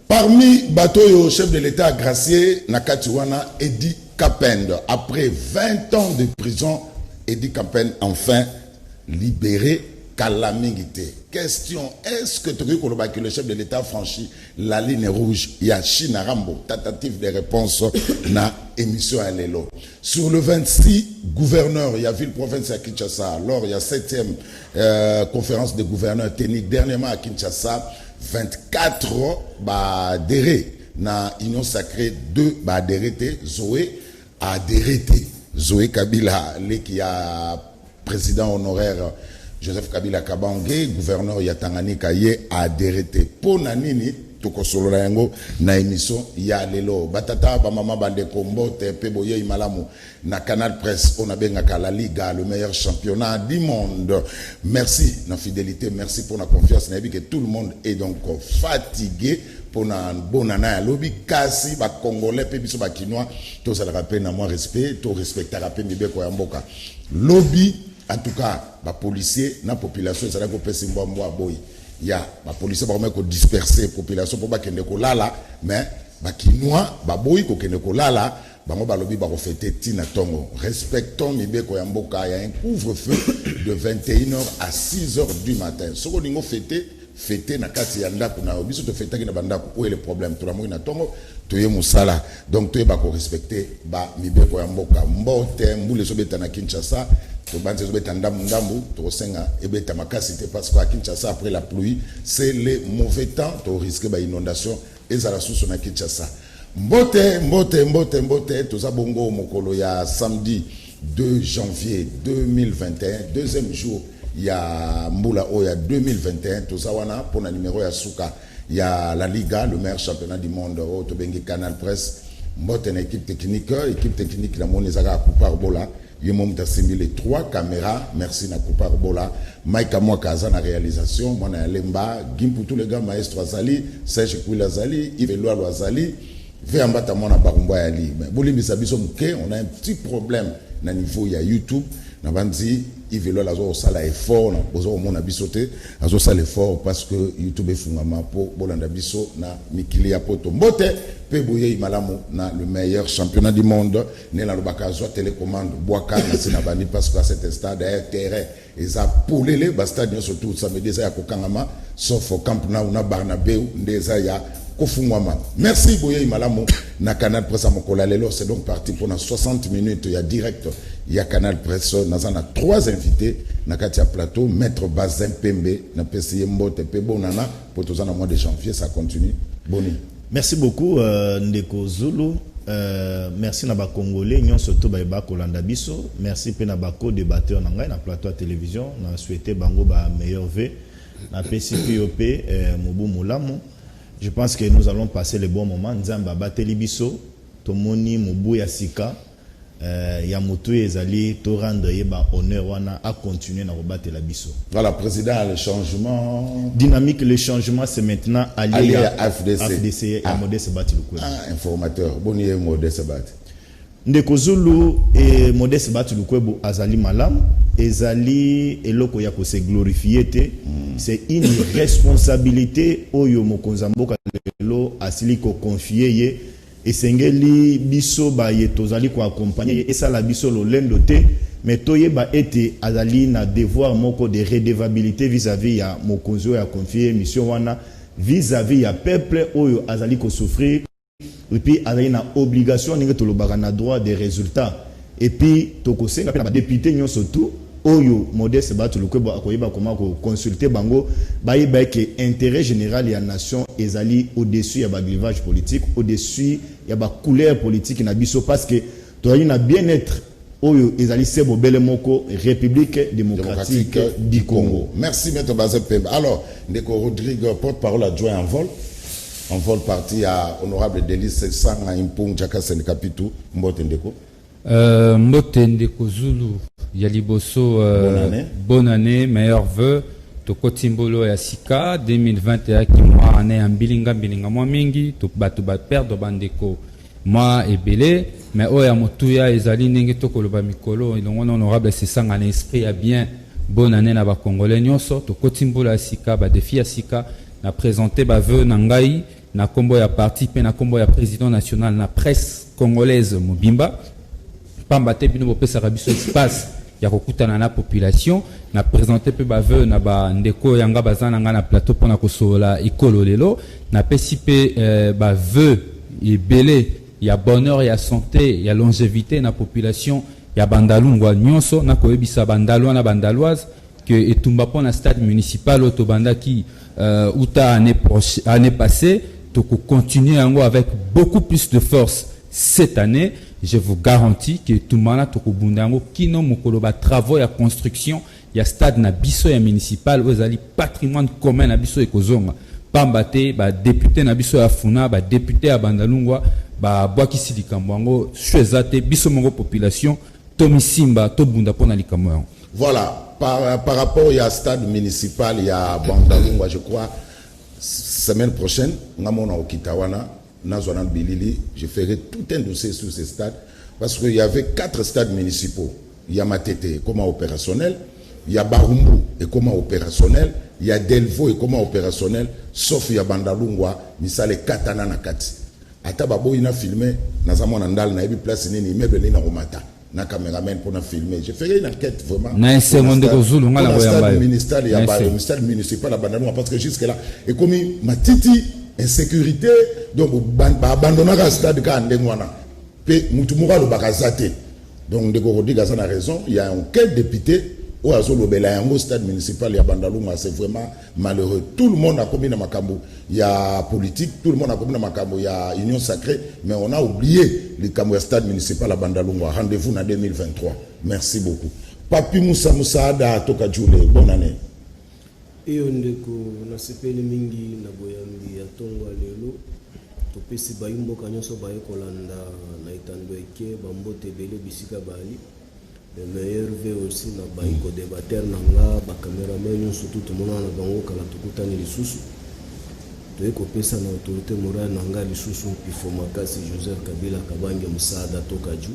Parmi bateau chef de l'État gracié Nakatiwana Edi Kapend. Après 20 ans de prison, Edi Kapend enfin libéré calamité. Question, est-ce que le chef de l'État franchit la ligne rouge? Il y a Chinarambo, tentative de réponse na émission à l'élo. Sur le 26, gouverneur, il y a ville-province à Kinshasa. Alors, il y a 7e conférence de gouverneurs techniques dernièrement à Kinshasa. 24 adhéré na Union Sacrée 2 adhéré Zoé adhéré Zoé Kabila qui a président honoraire Joseph Kabila Kabange gouverneur ya Tanganyika ye adhéré pour nanini tokosolola yango na émission ya lelo batata ba mama bande kombote pe boye imalamu na Canal Presse on a bengaka la Liga le meilleur championnat du monde. Merci na fidélité, merci pour la confiance na que tout le monde est donc fatigué pour na bonana ya lobby kasi ba congolais pe biso ba kinois to ça le rappelle na moi respect to respecter rappel mibeko ya mboka lobby en tout cas ba policier na population ça la ko pesi mbwa boy. Il y a la police qui disperser la population pour que ne lala mais ba kinois ba boy ko kende ko lala bango ba lobi ba reféter tina tongo respectons mibeko ya mboka il y a un couvre-feu de 21h à 6h du matin soko ningo fêter na kati ya ndako na biso to fêter na bandako où est le problème to la mo na tongo to ye musala donc to ye ba ko respecter ba mibeko ya mboka mbote mbule so beta na Kinshasa to banze so beta ndambu to senga e beta makasité parce qu'à Kinshasa après la pluie c'est le mauvais temps to risque ba inondation ezala susu na Kinshasa mbote to za bongo mokolo ya samedi 2 janvier 2021 deuxième jour il y a Mbula Oya 2021 tout ça wana pour la numéro ya Souka il y a la Liga le meilleur championnat du monde au Tobengi Canal Presse mbote na équipe technique la monezaka Coupar Bola yemom ta simulé 3 caméras merci na Coupar Bola Mike Amwa Kaza na réalisation moi na Lemba Gimpu tous les gars maestro Azali Serge Kwila Azali Yves Loalo Azali Veambata mona Barumba Ali mais bolimi sabiso mke on a un petit problème na niveau ya YouTube na banzi Yves Loalo azo sala effort na bozo mona bisote azo sala effort parce que YouTube fungama po bolanda biso na mikili ya poto mbote pe boye malamu na le meilleur championnat du monde ne la lobaka zo télécommande boaka na sinabani parce que à cet stade terrain eza poulele ba stade surtout ça me disa ya kokangama sauf au Camp Nou na Barnabeu ndeza ya kofungwama. Merci boye malamu na Canal Presse mokola lelo c'est donc parti pour 60 minutes il y a direct il y a Canal Presse na 3 invités na katia plateau maître Bazin Pembe na PCM Mbote pe bonana pour tous en mois de janvier ça continue boni. Merci beaucoup Ndeko Zulu merci na ba congolais nyon surtout ba ba kolanda biso merci pe na ba co-débatteur na ngai na plateau à télévision na souhaiter bango ba meilleur vœu na PCPOP Mobu Mulamu. Je pense que nous allons passer le bon moment. Nzamba bateli biso, tomoni mubu ya sika, ya mutu ezali to rendre yeba honneur wana à continuer na rebattre la biso. Voilà, président, le changement dynamique, le changement c'est maintenant allié à FDC et Modeste Batilukwe. Ah, informateur, boni Modeste Bat. Ndeko Zulu et Modeste Batilukwe azali malam, ezali eloko ya ko se glorifier te. C'est une responsabilité oyo mokonza mboka lelo asili ko confier ye esengeli biso ba ye tozali ko accompagner et ça la biso lo lendo te mais toye ba ete azali na devoir moko de redevabilité vis-à-vis ya mokonzo ya confier mission wana vis-à-vis ya peuple oyo azali ko souffrir et puis azali na obligation ninge to lobaka na droit des résultats et puis tokosenga pe na député nyonso tout oyo Modeste Batulukwebo akoyeba comment consulter bango bayiba que intérêt général ya nation ezali au-dessus ya baglivage politique, au-dessus ya ba couleur politique na biso parce que toyali na bien-être oyo ezali sebo bele moko République démocratique du Congo. Merci Maître Bazepembe. Alors, Ndeko Rodrigue, porte-parole adjoint en vol parti à honorable Délice Sanga Impong Jaka Senekapitu Mbote Ndeko. Mbote Ndeko Zulu Yaliboso, bonne année, meilleurs vœux. Toko Timbolo ya Sika 2021 qui moi année en bilinga moi mingi to batu ba perdre bandeko moi ebele mais oya motuya ezali ndenge toko loba mikolo ilongo honorable c'est ça en esprit à bien bonne année na ba congolais nyonso Toko Timbolo ya Sika ba défi ya Sika na présenter ba vœux na ngai na kombo ya parti pe na kombo ya président national na presse congolaise mobimba pamba te bino bopesa biso espace ya kokutana na population na présenter pe ba vœux na ba ndeko yanga bazana nga na plateau pona kosola ikolo lelo na pesi pe ba vœux ebele ya bonheur ya santé ya longévité na population ya bandalungwa nyonso na koyebisa bandalwa na bandaloise que etumba pona stade municipal auto bandaki uta année passée to continuer yango avec beaucoup plus de force cette année. Je vous garantis que tout le monde tokobundango kino mokolo ba travaux ya construction ya stade na biso ya municipal ozali patrimoine commun na biso ekozonga pambate ba député na biso ya funa ba député ya bandalungwa ba bwakisi likambo yango chezate biso mongo population tomisimba to bunda pona likambo yango. Voilà, par rapport au stade municipal, il y a Bandalungwa, je crois, semaine prochaine, Namona Okitawana, Nazonan Bilili, je ferai tout un dossier sur ces stades, parce qu'il y avait 4 stades municipaux. Il y a Matete, comment opérationnel, il y a Barumbu, et comment opérationnel, il y a Delvo, et comment opérationnel, sauf il y a Bandalungwa, Misale Katana Nakati. Atababo, il a filmé, Nazamon Andal, Naebi Place, Nini, Mebeli, Naromata. Na caméraman pour filmer. Je ferai une enquête vraiment. Na un seconde de Zulu, on a stade ministériel, il y a le ministère municipal à Bandalungwa parce que jusque là, et comme ma titi insécurité, donc abandonner le stade quand ndengwana. Pe mutumura le bakazate. Donc de Gorodi Gazan a raison. Il y a un quel député au Azolo Belayango stade municipal à Bandalungwa, c'est vraiment malheureux. Tout le monde a commis dans Makambo. Il y a politique, tout le monde a commis dans Makambo. Il y a union sacrée, mais on a oublié le Kambo stade municipal à Bandalungwa. Rendez-vous en 2023. Merci beaucoup. Papi Moussa Ada Toka Djoule, bonne année. Et on a sepeli mingi na boyambi ya tongo lelo. Topesi bayumbo kanyoso baye kolanda na itando eke bambote bele bisika bali. Le meilleur veut aussi na baiko débatteur nanga ba cameraman surtout tout le monde na bango kala tukutani lisusu to eko pesa na autorité morale nanga lisusu ifo makasi Joseph Kabila kabange musada toka ju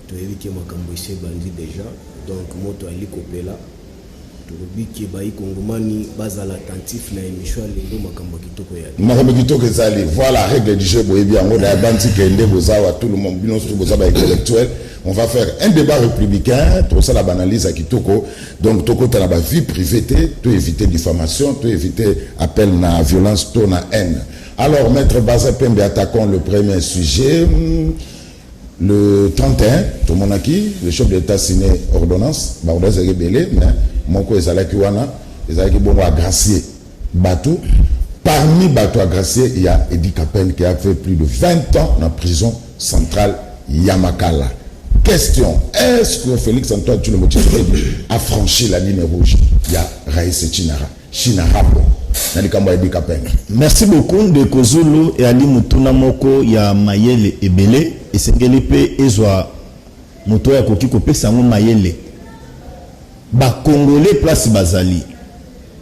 to evike makambo ise bandi déjà donc moto ali kopela to biki bayi kongomani bazala attentif na émission lelo makambo kitoko ya makambo kitoko ezali voilà règle du jeu boyebi yango na bandi kende bozawa tout le monde bino sur bozaba intellectuel. On va faire un débat républicain, tout ça la banalise à Kitoko. Donc, Toko, tu as la vie privée, tu éviter diffamation, tu éviter appel à violence, tu à haine. Alors, Maître Bazepembe, attaquons le premier sujet. Le 31, tout le monde a qui, le chef d'État signé ordonnance, Baouda Zérebélé, mais mon co Ezalaki Wana, Ezalaki Bono a gracié Batou. Parmi Batou a gracié, il y a Edi Kapen qui a fait plus de 20 ans dans la prison centrale Yamakala. Question, est-ce que Félix Antoine Tshilombo a franchi la ligne rouge? Il y a Raïs Chinarabo. Merci beaucoup de Kozulu et Ali Mutuna Moko ya Mayele Ebele et Sengelipe Ezwa Moto ya Koki Kope Sango Mayele ba Congolais place Bazali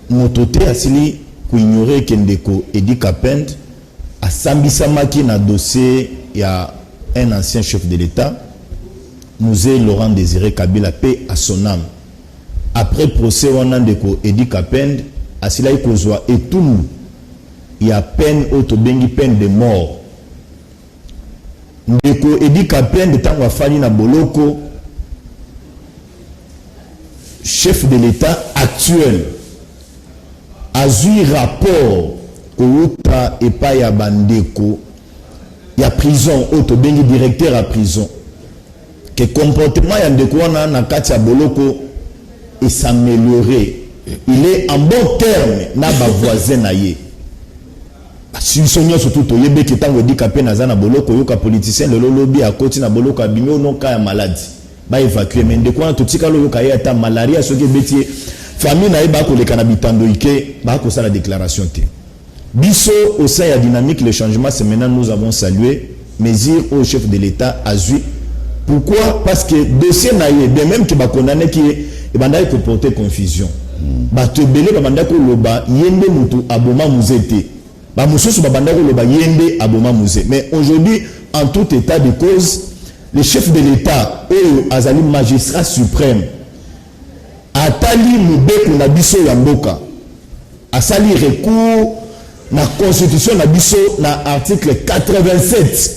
Motote asili ku ignorer Kendeko Edi Kapend a sambisa maki na dossier ya un ancien chef de l'État nous est Laurent Désiré Kabila paix à son âme. Après procès Wanandeko Edi Kapend asila ikozwa et tout il y a peine autobengi peine de mort. Ndeko Edi Kapend tango afani na boloko chef de l'État actuel azui rapport outa epa ya bandeko ya prison autobengi directeur à prison que comportement ya ndeko wana na kati ya boloko et s'améliorer. Il est en bon terme na ba voisin na ye. Si sonyo surtout to yebe ki tango handicapé na zana boloko yoka politicien le lobby à côté na boloko abimi non ka ya maladie. Ba évacuer mais de quoi to tika lo yoka ya ta malaria soki betier famille na ba ko le kanabitando ike ba ko ça la déclaration té. Biso au sein de dynamique le changement c'est maintenant nous avons salué mesure au chef de l'État a vu. Pourquoi? Parce que dossier na ye de même que ba condamné qui e banda ko porter confusion. Ba te belé ba banda ko loba yende mutu aboma muzete. Ba mususu ba banda ko loba yende aboma muzete. Mais aujourd'hui en tout état de cause le chef de l'État et azali magistrat suprême atali mubeko na biso ya mboka asali recours na constitution na biso na article 87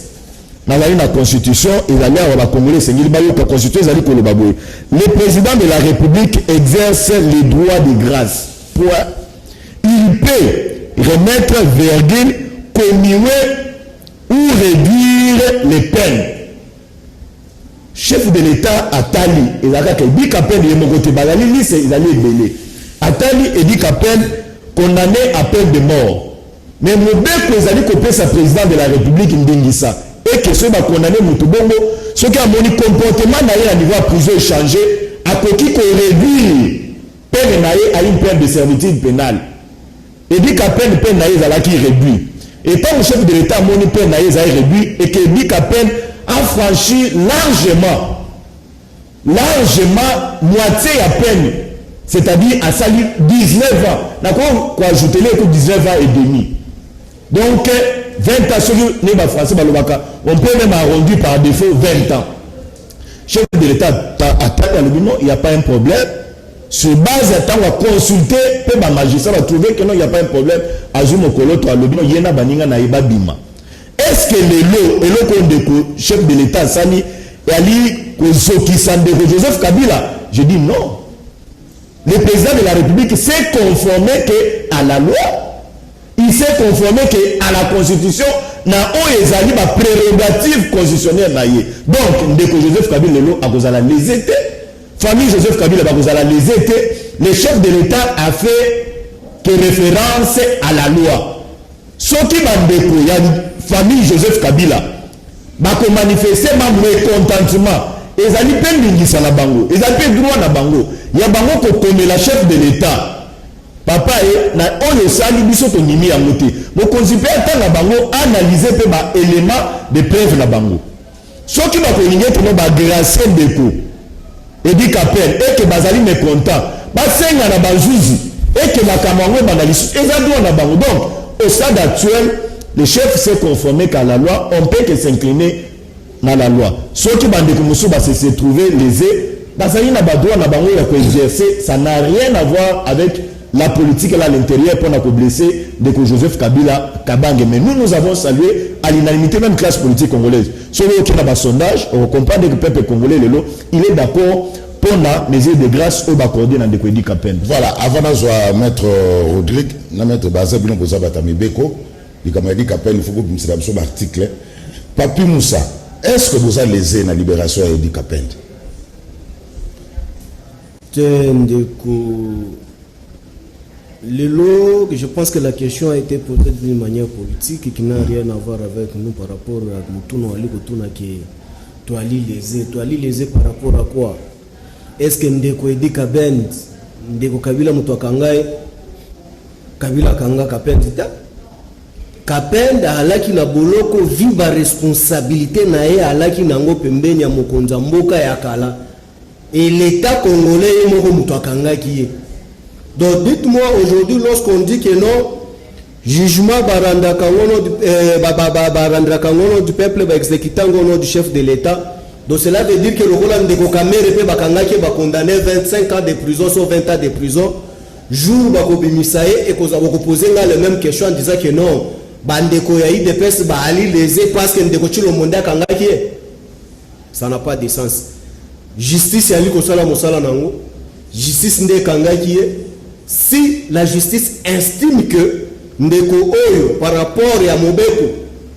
na la constitution ezali awa congolais sengili bayo ka constitution ezali ko loba boye le président de la République exerce les droits de grâce. Point. Il peut remettre virgule commuer ou réduire les peines. Chef de l'État Atali ezaka ke bi kapel ye mokote bazali liste ezali ebele Atali et dit qu'appelle condamné à peine de mort. Mais Mobeko ezali kopesa président de la République Ndingisa et que ceux qui condamné Moutubongo, ceux qui ont mon comportement à niveau à prison échangé, à qui qu'on réduire peine à une peine de servitude pénale. Et dit qu'à peine à qui réduit. Et tant le chef de l'État mon peine à réduit et que dit qu'à peine a franchi largement moitié à peine. C'est-à-dire à salir 19 ans. D'accord? Quoi ajouter les 19 ans et demi. Donc 20 ans sur le français on peut même arrondir par défaut 20 ans. Chef de l'État attaque à l'obino, il n'y a pas un problème. Sur base à temps on va consulter, peut ma magistrat va trouver que non, il n'y a pas un problème. Azumo koloto à l'obino, yena baninga na iba bima. Est-ce que le chef de l'État Sani Ali Kozoki Sandeko Joseph Kabila? Je dis non. Le président de la République s'est conformé à la loi. Il s'est conformé à la Constitution. Na o ezali ba prérogative constitutionnelle na ye. Donc ndeko Joseph Kabila lelo akozala les étés. Famille Joseph Kabila bakozala les étés. Le chef de l'État a fait que référence à la loi. Ce qui bandeko ya famille Joseph Kabila bako manifester ma mécontentement. Ezali pe ndingisa na bango. Ezali pe droit na bango. Ya bango ko komela chef de l'État. Papa et na oyo sali biso to nimi ya moté. Mo konzipe ata na bango analyser pe ba élément de preuve na bango. Ce qui va ko ninge to no ba grâce ndeko. Et dit qu'appelle et que bazali mécontent. Ba senga na bazuzi et que makamangwe banalisu. Ezali droit na bango. Donc au stade actuel, le chef s'est conformé qu'à la loi, on peut que s'incliner dans la loi. Ceux qui se trouver lésés, ça n'a rien à voir avec la politique à l'intérieur pour nous blesser de Joseph Kabila Kabange. Mais nous avons salué à l'unanimité même classe politique congolaise. Celui qui a un sondage, on comprend que le peuple congolais, il est d'accord pour la mesure de grâce au Bakordé dans des Kapen. Voilà, avant de mettre Rodrigue, nous mettre Bazabino Bozabatami Beko, il a dit qu'appelle il faut que nous fassions un article. Papi Moussa, est-ce que vous avez lésé la libération et dit qu'appelle? Je pense que la question a été posée d'une manière politique et qui n'a rien à voir avec nous par rapport à Moutouna Ali Kotuna qui est Ali lésé. Toi Ali lésé par rapport à quoi? Est-ce que Ndeko Edi Kabend, Ndeko Kabila Mutwakangai, Kabila Kanga Kapendita? Kapend alaki na boloko viva responsabilité na ye alaki nango pembeni ya mokonza mboka ya kala. Et l'État congolais est moko Mutwakanga qui est. Donc dites-moi aujourd'hui lorsqu'on dit que non, jugement baranda kangono du peuple va exécuter ngono du chef de l'État. Donc cela veut dire que le Roland de Kokamere peut bakangaki va condamner 25 ans de prison sur 20 ans de prison. Jour bako bimisaye et qu'on va poser là les mêmes questions en disant que non, bandeko ya IDPS ba ali lésé parce que ndeko chilo monda kangaki. Ça n'a pas de sens. Justice ali ko sala mosala nango. Justice nde kangaki. Si la justice estime que ndeko oyo par rapport à Mobeko,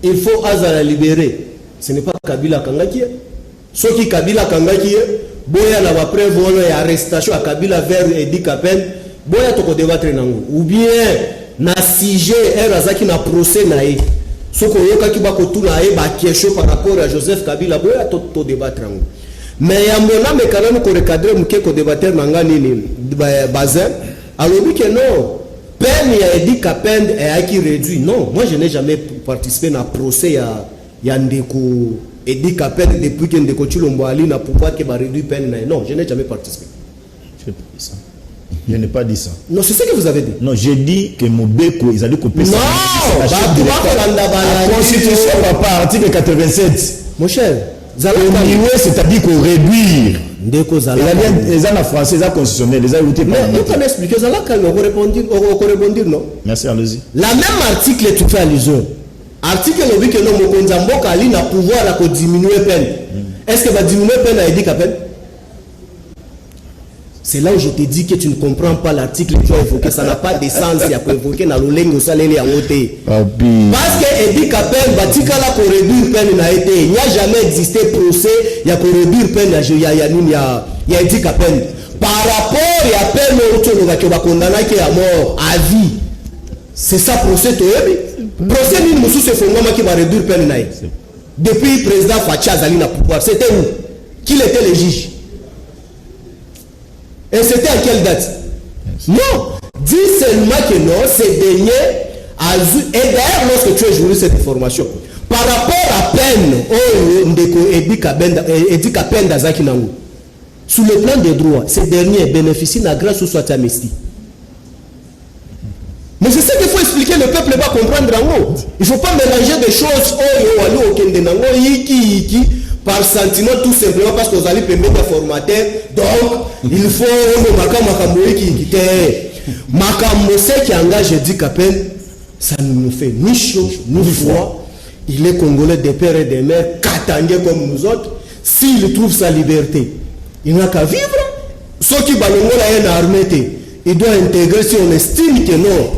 il faut azala libérer. Ce n'est pas Kabila kangaki. Ce qui Kabila Kangaki, boya na ba preuve wana ya arrestation à Kabila vers Edi Kapen boya to ko débattre nango ou bien na sujet erazaki na procès na ye soko yoka ki ba ko tuna ye ba question par rapport à Joseph Kabila boya to débattre nango mais ya mona me kana ko recadrer muke ko débattre nanga nini bazin alobi que non peine ya Edi Kapen est qui réduit non moi je n'ai jamais participé na procès ya ndeko Edi Kapen depuis que ndeko Chilombo Ali na pouvoir que ba réduire peine non je n'ai jamais participé. Je n'ai pas dit ça. Non, c'est ce que vous avez dit. Non, j'ai dit que Mobeko, ils allaient couper ça. Non, la Constitution, papa, article 87. Mon cher, c'est-à-dire qu'on réduire. Les gens en français, les constitutionnels, les ont été mais vous pouvez expliquer ça là quand on répondre, non? Merci, allez-y. La même article, tu fais allusion. Article, on dit que non, Mokonzamboka Ali n'a pouvoir à diminuer peine. Est-ce que va diminuer peine à Edi Kapen? C'est là où je te dis que tu ne comprends pas l'article que tu as évoqué. Ça n'a pas de sens. Il y a pour évoquer dans le lingue au salaire et en côté. Parce que Edi Kapen, Batikala pour réduire peine n'a été. Il n'y a jamais existé procès. Il y a pour réduire peine. Il y a Edi Kapen. Par rapport à peine où tu as condamné à mort à vie. C'est ça procès toi. Procès ni Moussou se fondement qui va réduire peine n'a été. Depuis le président Facha Zali n'a pouvoir. C'était où? Qui était le juge? Et c'était à quelle date? Non. Dis seulement que non, c'est dernier. Et d'ailleurs, lorsque tu as joué cette information, par rapport à peine, Edi Kapen d'Azaki Nangu, sur le plan des droits, ces derniers bénéficient de la grâce ou soit amnistie. Mais c'est ça qu'il faut expliquer, le peuple va comprendre en haut. Il ne faut pas mélanger des choses par sentiment tout simplement parce que vous allez permettre des formateurs. Donc, il faut qui engage Edi Kapen, ça ne nous fait ni chaud, ni froid. Il est congolais des pères et des mères, katangé comme nous autres. S'il trouve sa liberté, il n'a qu'à vivre. Ceux qui balongent la armée, il doit intégrer si on estime que non.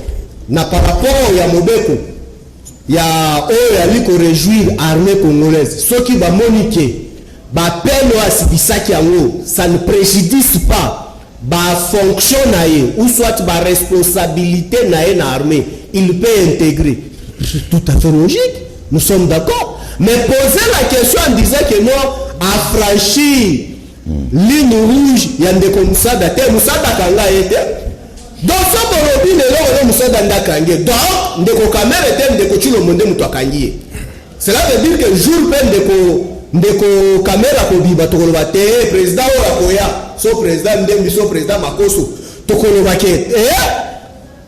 N'a par rapport à Mobeko. Il y a un qui réjouir l'armée congolaise. Ceux qui vont moniquer, ça ne préjudice pas la fonction ou soit la responsabilité de l'armée. Il peut intégrer. C'est tout à fait logique. Nous sommes d'accord. Mais poser la question en disant que non, affranchir ligne rouge, il y a des comme ça, Moussada Kanga était. Donc, ça, pour le là, Moussada Ndakangé. Donc, ndeko kamera était ndeko chilo monde mutwakangie. Cela veut dire que jour peine ndeko kamera ko biba to koloba te président o akoya so président ndembi so président makoso to koloba ke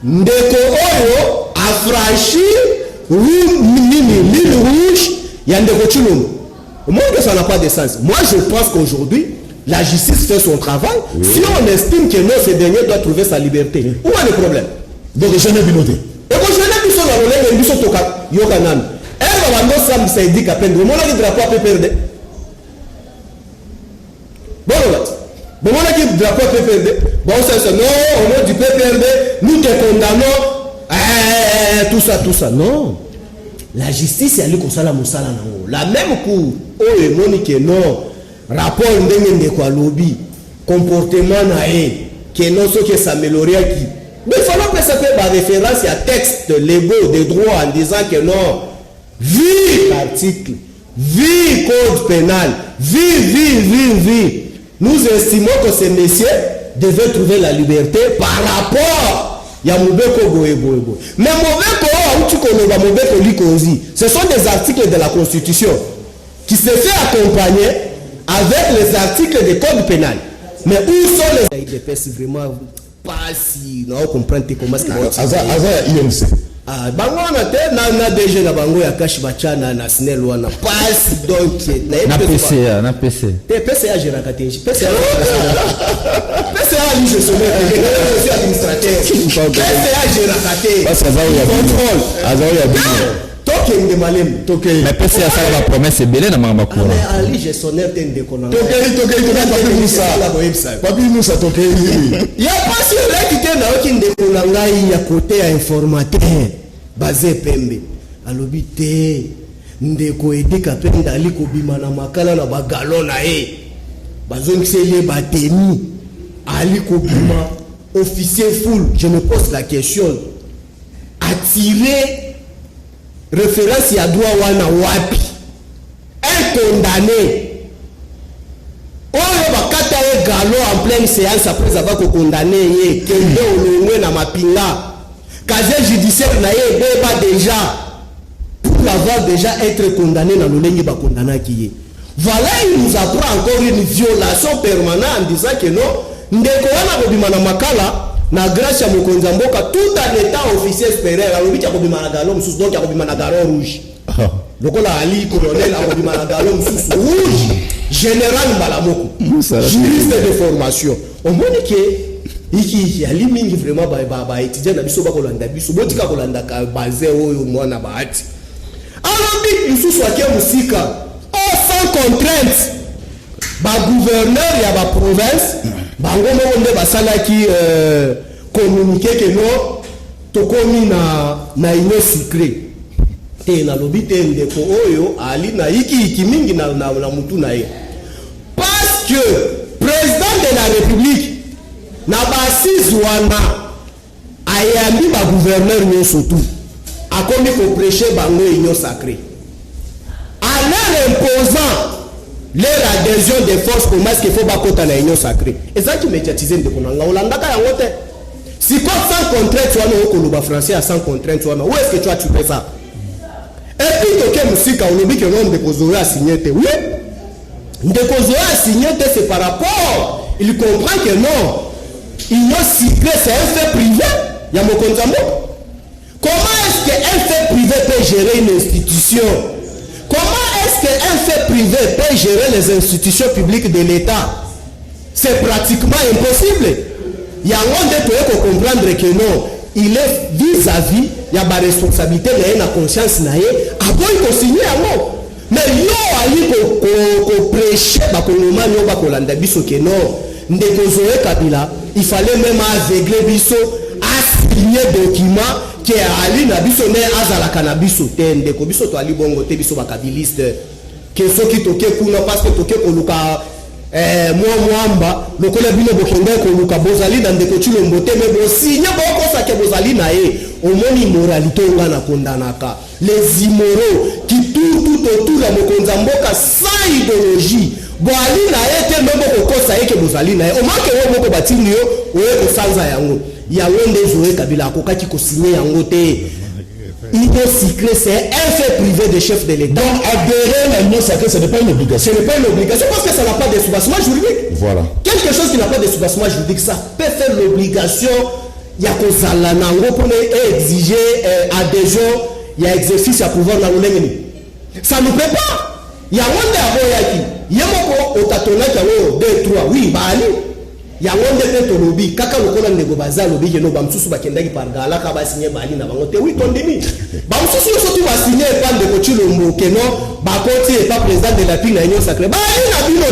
ndeko oyo affranchir ligne rouge ya ndeko chilo. Moi que ça n'a pas de sens. Moi je pense qu'aujourd'hui la justice fait son travail. Oui. Si on estime que non, ce dernier doit trouver sa liberté, où est le problème? Donc je n'ai pas noté. Et quand je n'ai plus sur la relève, il y a Yokanan. Elle va nous sam ça dit qu'à peine. Bon, on a dit drapeau à PPRD. Bon, on a dit drapeau à PPRD. Bon, c'est non, au nom du PPRD, nous te condamnons. Tout ça. Non. La justice, elle est comme ça, la même cour. Oh, et Monique, non. Rapport de quoi lobby, comportement naé, que non ce qui s'améliorer qui. Mais il faut que ça fait par référence à texte légaux des droits en disant que non, vu l'article, vu code pénal, vu. Nous estimons que ces messieurs devaient trouver la liberté par rapport à Mobeko Boebo. Mais Mobeko, ce sont des articles de la Constitution qui se fait accompagner avec les articles du code pénal. Mais où sont les IDPS vraiment pas si non comprendre comment c'est IMC. Ah bango na DG na bango ya cash bachana na SNEL wana pas donc na PC. PCA gère katenji. PCA lui je suis administrateur. PCA gère katenji. Parce que contrôle. Toke malem. Mais PCA ça la promesse est belle na mama ko. Ali gestionnaire tende konanga. Papi Moussa toke. Il y a pas sur là qui était na okinde konanga ya côté informateur basé pembe. Alobi te ndeko Edi Kapen dali ko bima na makala na bagalo na e. bazongiseli bateni ali kobima officier full. Je me pose la question, attirer référence ya droit wana wapi? Un condamné oyo bakata ye galo en pleine séance après avoir condamné ye kende olongwe na mapinga casier judiciaire na ye beba déjà pour l'avoir déjà être condamné na lolenge ba condamné qui ye. Voilà, il nous apprend encore une violation permanente en disant que non ndeko wana kobima na makala na grâce ya mokonza mboka tout en étant officier supérieur alobi ya kobima na galo msusu donc ya kobima na galo rouge. Lokola ali colonel akobima na galo msusu rouge. Général Malamoko, juriste de formation. On moni que iki ali mingi vraiment ba étudiant na biso ba kolanda biso botika kolanda ka basé oyo mwana bahati. Alors bi msusu akia musika sans contrainte. Ba gouverneur ya ba province bango monde basala ki communiquer que non tokomi na union secret. Et na lobi te ndeko oyo ali na iki mingi na mutu na ye. Parce que président de la République na basise wana ayambi ba gouverneur nyonso tout akomi ko prêcher bango union sacrée. En leur imposant leur adhésion des forces pour masque qu'il faut bakota na union sacrée. Et ça qui médiatise ndeko na Holanda ka yango te. Si quoi sans contrainte wana okoloba français à sans contrainte wana où est-ce que tu fais ça? Et puis, toke musika olobi que non de Kozoé a signé. Oui, de Kozoé a signé, c'est par rapport. Il comprend que non. Union secret, c'est un fait privé. Il y a mon compte. Comment est-ce qu'un fait privé peut gérer une institution? Comment est-ce qu'un fait privé peut gérer les institutions publiques de l'État? C'est pratiquement impossible. Il y a un monde pour comprendre que non. Il est vis-à-vis, il y a ma responsabilité, mais il y a conscience, avant il faut signer à moi. Mais il prêcher, il fallait même aveugler biso, à signer document qui est allé na biso ne azala cannabis tende ko biso to ali bongo te biso bakabiliste que ceux qui toke kuna parce que toke ko luka mwamba lokola bino bokende ko luka bozali dans ndeko chilombo te mais bo signer boko sa ke bozali na ye au moni moralité ngana kondanaka les immoraux qui tout autour la mokonza mboka sans idéologie bo ali na ye te même boko kosa ye ke bozali na ye au manque wo boko batini yo oye ko sanza yango ya wende zoe kabila akokaki ko signer yango te. L'union sacrée, c'est un fait privé des chefs de l'État. Donc adhérer à l'union sacrée, ce n'est pas une obligation. Ce n'est pas une obligation parce que ça n'a pas de soubassement juridique. Voilà. Quelque chose qui n'a pas de soubassement juridique, ça peut faire l'obligation. Il y a qu'on s'alanango pour exiger adhésion, il y a exercice à pouvoir dans le monde. Ça ne peut pas. Il y a un monde à voyager. Il y a un monde au tatona qui a 2, 3. Oui, bah allez. yango ndete to lobi kaka lokola ndego baza lobi ke no bamsusu bakendaki par gala ka ba signer bali na bango te oui tondimi bamsusu so tu ba signer pa ndeko chilombo ke no ba koti e pas président de la PIN na union sacrée bali na bino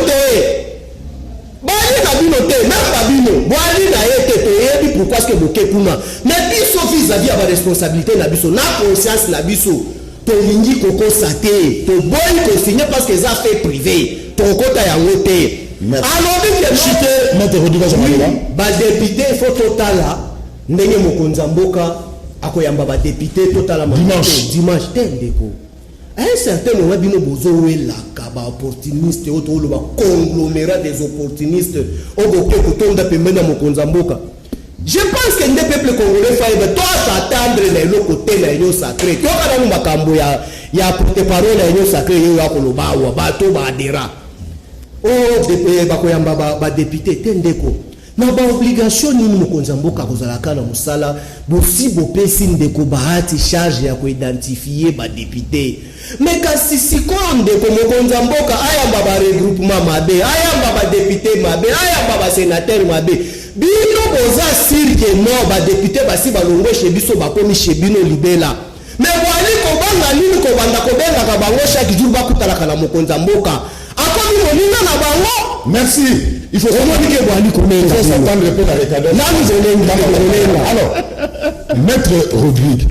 te même ba bino bali na yete to yebi pourquoi est-ce que boke kuna mais biso vis-à-vis à ba responsabilité na biso na conscience na biso to lingi koko sate to boy ko signer parce que ça fait privé to kota yango te. Alors, député, il faut total là. Ndenge mokonza mboka akoyamba ba député total dimanche tendeko. À un certain moment bino bozo wela ka ba opportuniste otolo ba conglomérat des opportunistes oboke kotonda pembena mokonza mboka. Je pense que les peuples congolais faillent toi s'attendre les côté la union sacrée. Toi kana makambo ya porte-parole la union sacrée yo ya koloba wa bato ba adhérents. Oh, bakoyamba ba député tendeko na ba obligation ni mokonza mboka kozalaka na musala bosi bopesi ndeko bahati charge ya ko identifier ba député mais kasi sikonde ko mokonza mboka ayamba ba regroupement mabe ayamba ba député mabe ayamba ba sénateur mabe bino boza sirke no ba député basi balongwe chez biso bakomi chez bino libela mais wali ko banga nini ko banda ko benga ka bango chaque jour bakutala kana mokonza mboka. Merci. Il faut s'attendre alors, Maître Rodrigue,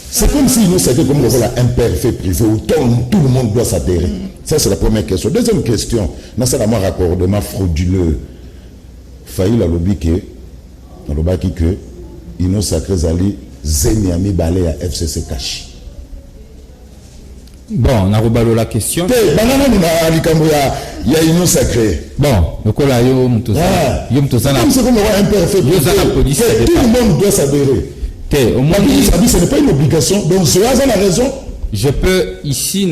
c'est comme si nous c'était comme un père fait privé où tout le monde doit s'adhérer. Ça, c'est la première question. Deuxième question, dans ce raccordement frauduleux, failli la lobby que Union Sacrée Zali Zemiami Balé à FCC Kashi. Bon, on a reballé la question. Il y a Union Sacrée. Bon, le coup là, yo mtoza na comme c'est comme un perfect. Tout le monde doit s'adhérer. Au moins, ce n'est pas une obligation. Donc, c'est la raison. Je peux ici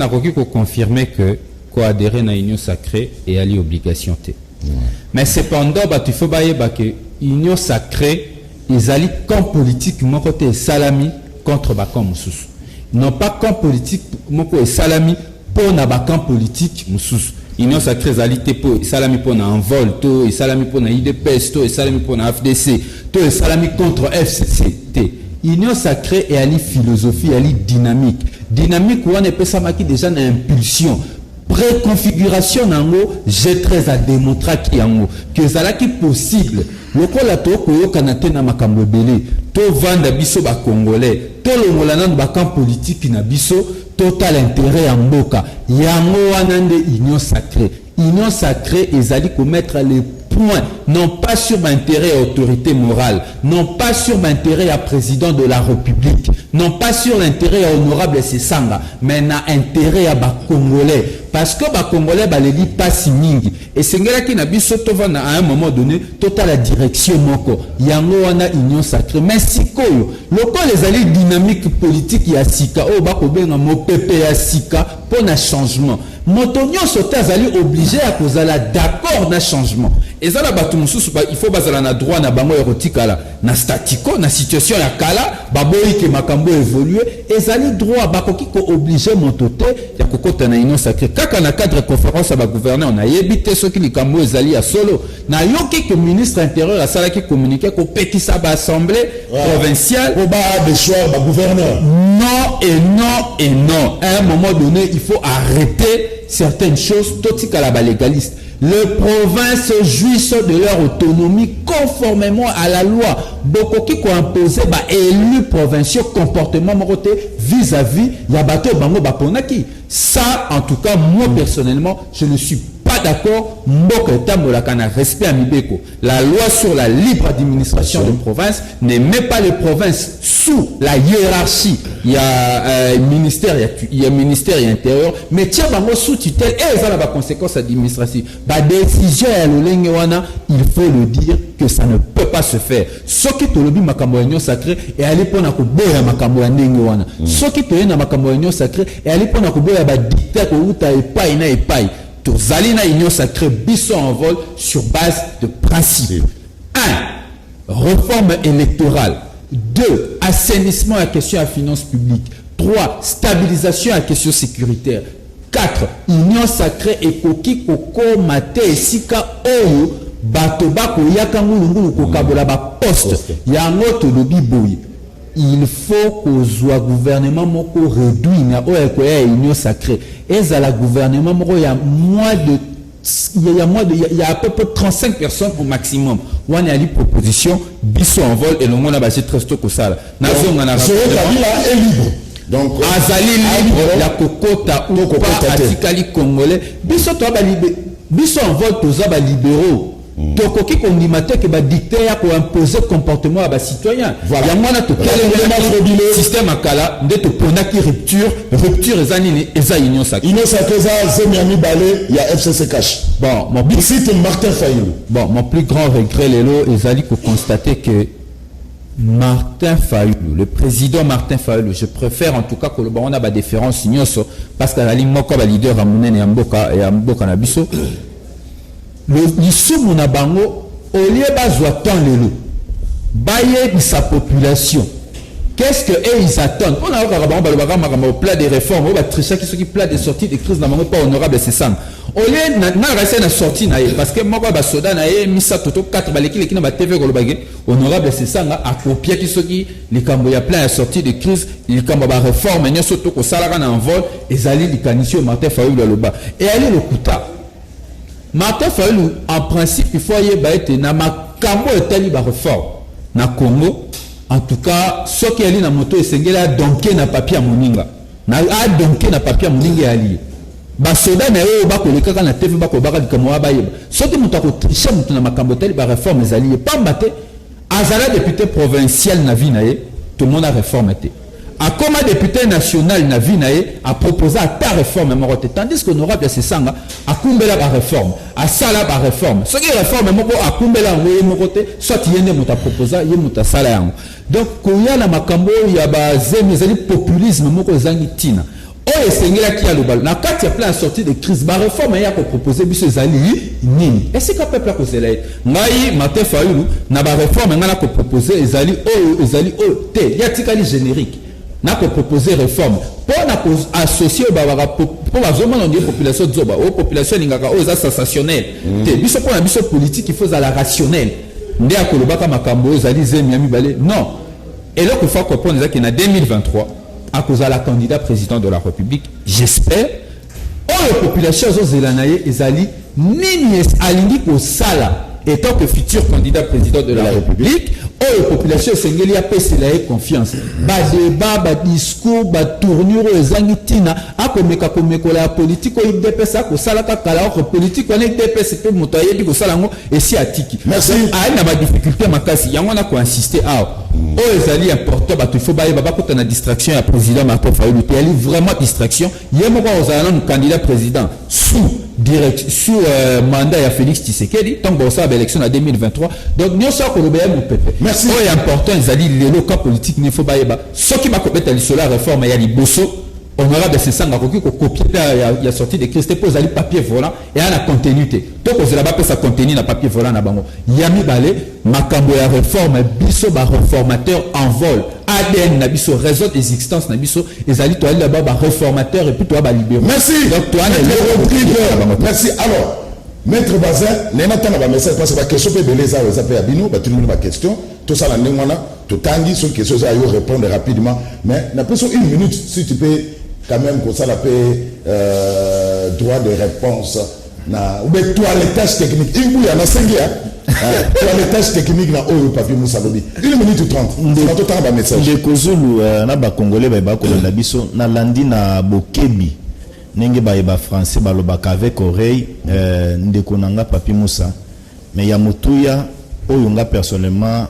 confirmer que adhérer à l'Union Sacrée est à l'obligation. Mais cependant, il faut que l'Union Sacrée ils allaient comme politique mon côté salami contre Bakam Moussous. Non pas comme politique mon côté salami pour na Bakam politique Moussous. L'Union Sacrée zalité pour salami pour na envol, to salami pour na IDPS, to salami pour na FDC, to salami contre FCCT. L'Union Sacrée est à la philosophie, à la dynamique. Dynamique où on est qui déjà une impulsion. Préconfiguration nango, j'ai très à démontrer que ça qui possible. Le col à toi koyo kanate na makambo belé, to vanda biso ba congolais, to longolana ba camp politique na biso, total intérêt en mboka. Yango wanande union sacrée. Union sacrée ezali commettre les points, non pas sur l'intérêt à autorité morale, non pas sur l'intérêt à président de la République, non pas sur l'intérêt à honorable Sessanga, mais na intérêt à ba Congolais. Parce que ba Congolais ba les dit pas si mingi. Et c'est là qui n'a biso tovana à un moment donné, total la direction moko. Yango wana union sacrée. Mais si koyo, loko les alliés dynamiques politiques ya sika, oh ba kobenga mo pepe ya sika pour un changement. Motonio sote azali obligé à cause la d'accord na changement. Et ça la batu mususu il faut bazala na droit na bango erotika la na statico na situation ya kala baboyi ke makambo évoluer ezali droit bakoki ko obligé motote ya kokota na union sacrée kaka na cadre conférence à ba gouverneur na yebite soki likambo ezali ya solo na yoki que ministre intérieur a sala ki communiquer ko petisa ba assemblée provinciale au bas de choix ba gouverneur non et non et non à un moment donné il faut arrêter certaines choses totika la ba légaliste. Les provinces jouissent de leur autonomie conformément à la loi. Beaucoup qui ont imposé élus provinciaux comportement vis-à-vis Yabato Bango Baponaki. Ça, en tout cas, moi personnellement, je ne suis pas d'accord. Respect à Mibeko. La loi sur la libre administration des provinces ne met pas les provinces sous la hiérarchie. Il y a ministère, il y a ministère intérieur, mais tiens, sous tutelle et ça a des conséquences administratives. Décision il faut le dire que ça ne peut pas se faire. Ce qui te lobby makambo union sacrée et aller pour na koboya makambo ya ndenge wana. Ce qui te na makambo union sacrée et aller pour na koboya ba dictat ko uta epai na epai. Tozali na union sacrée biso en vol sur base de principes. 1. Réforme électorale. 2. Assainissement à la question à finances publiques. 3. Stabilisation à la question sécuritaire. 4. Union sacrée et koki koko mate esika oyo bato bako yaka ngulu kokabola ba poste yango to lobi boyi. Il faut que gouvernement moko réduit na oyo ko ya union sacrée. Et à la gouvernement moko ya il y a à peu près 35 personnes au maximum. On a une proposition biso en vol et le monde a basé très tôt que ça. est libre. Donc azali libre la kokota ou pas atikali congolais biso to ba biso en vol toza ba libéraux. Tokoki kondimate ke ba dictateur ko imposer comportement à ba citoyen. Ya mwana to quel système akala nde to ponaki rupture ezani eza union sacrée. Union sacrée za Zemiami Balé ya FCC Cash. Bon, mon plus grand regret lelo ezali ko constater que Martin Fayulu, le président Martin Fayulu, je préfère en tout cas que le baron a ba différence nyoso parce que la ligne moko ba leader va munene ya mboka na biso. Le lisumu na bango olie bazwa tant lelo baye sa population. Qu'est-ce que ils attendent? On a au plat des réformes, on va tricher qui sont qui plat des sorties de crise dans le pas honorable c'est ça. Au lieu na rester na sortie na parce que moi ba soda na misa toto 4 baleki qui na ba TV ko bagé honorable c'est ça a copier qui sont qui les kambo ya plein sortie de crise les kambo ba réforme nyo surtout ko salaka na envol ezali likanisio Martin Fayulu le bas et aller le kuta. Martin Fayulu en principe il faut y ba être na makambo etali ba réforme na Congo. En tout cas, ce qui est là, na moto, c'est que là, donké na papier à moninga. Na donké na papier à moninga ali. basoda na yo bakoleka na TV bakobaka likambo bayeba soki moto akotriche moto na makambo teli bareforme ezali ye pamba te azala député provincial na vie na ye tout le monde a réforme te akoma député national na vie na ye a proposé ta réforme moko te tandis que honorable Sesanga akumbela ba réforme asala ba réforme soki réforme moko akumbela ngoye moko te soit yende moto a proposé ye moto asala yango donc koya na makambo ya ba zemi ezali populisme moko zangi tina oyo esengelaki ya lobalo na kati ya plan ya sortie de crise bareforme ya koproposer biso ezali nini esika peuple akozela ye ngai Martin Fayulu na bareforme ngai na koproposer ezali oyo te ya tikali générique na koproposer réforme mpo na koassocier babaka mpo bazomona ondie population zoba oyo population elingaka oyo eza sensationnel te biso mpo na biso politique il faut ezala rationnel nde akolobaka makambo oyo ezali zemi ya mibale non eloko fa comprendre ezaki na 2023 à cause de la candidat président de la République, j'espère. Oh, la population zélanaye ezali nini alingi ko sala étant que futur candidat président de la République. Oh, la population sengeli a pèse la confiance. Ba débat, ba discours, ba tournure ezangi tina akomeka la politique o IDPS ko sala ka kala ko politique on IDPS pe moto yebi ko sala ngo esi atiki. Merci. Ah, na ba difficulté makasi yango na ko insister oh ezali important bato il faut baye baba kota na distraction ya président Martin Fayulu te ali vraiment distraction yemo ko ozala na candidat président sous mandat ya Félix Tshisekedi tant que ça élection en 2023 donc nous ça ko lobeya mo pepe merci oh important ezali lelo ka politique ne faut baye ba soki ba ko beta lisola réforme ya liboso honorable Sesanga koki ko copier ya sortie de Christ pour ali papier volant et à la continuité donc on zela ba pesa contenu na papier volant na bango yami balé makambo ya réforme biso ba réformateur en vol ADN na biso réseau d'existence na biso ezali to ali là ba réformateur et puis toi ba libéral merci donc toi merci alors maître Bazin nena tana ba message parce que ba question pe beleza za pe abino ba tout le monde ba question tout ça la ndengwana to tangi sur question ça yo répondre rapidement mais na plus une minute si tu peux quand même comme ça la paix droit de réponse na ou bien toilettage technique il y a na sengia toilettage technique na oyo papier Moussalobi 1 minute 30 c'est tout temps ba message de kozulu na ba congolais ba ko la biso na landi na bokebi nenge ba français ba lobaka avec oreille ndeko nanga papier Moussa mais ya mutuya oyo nga personnellement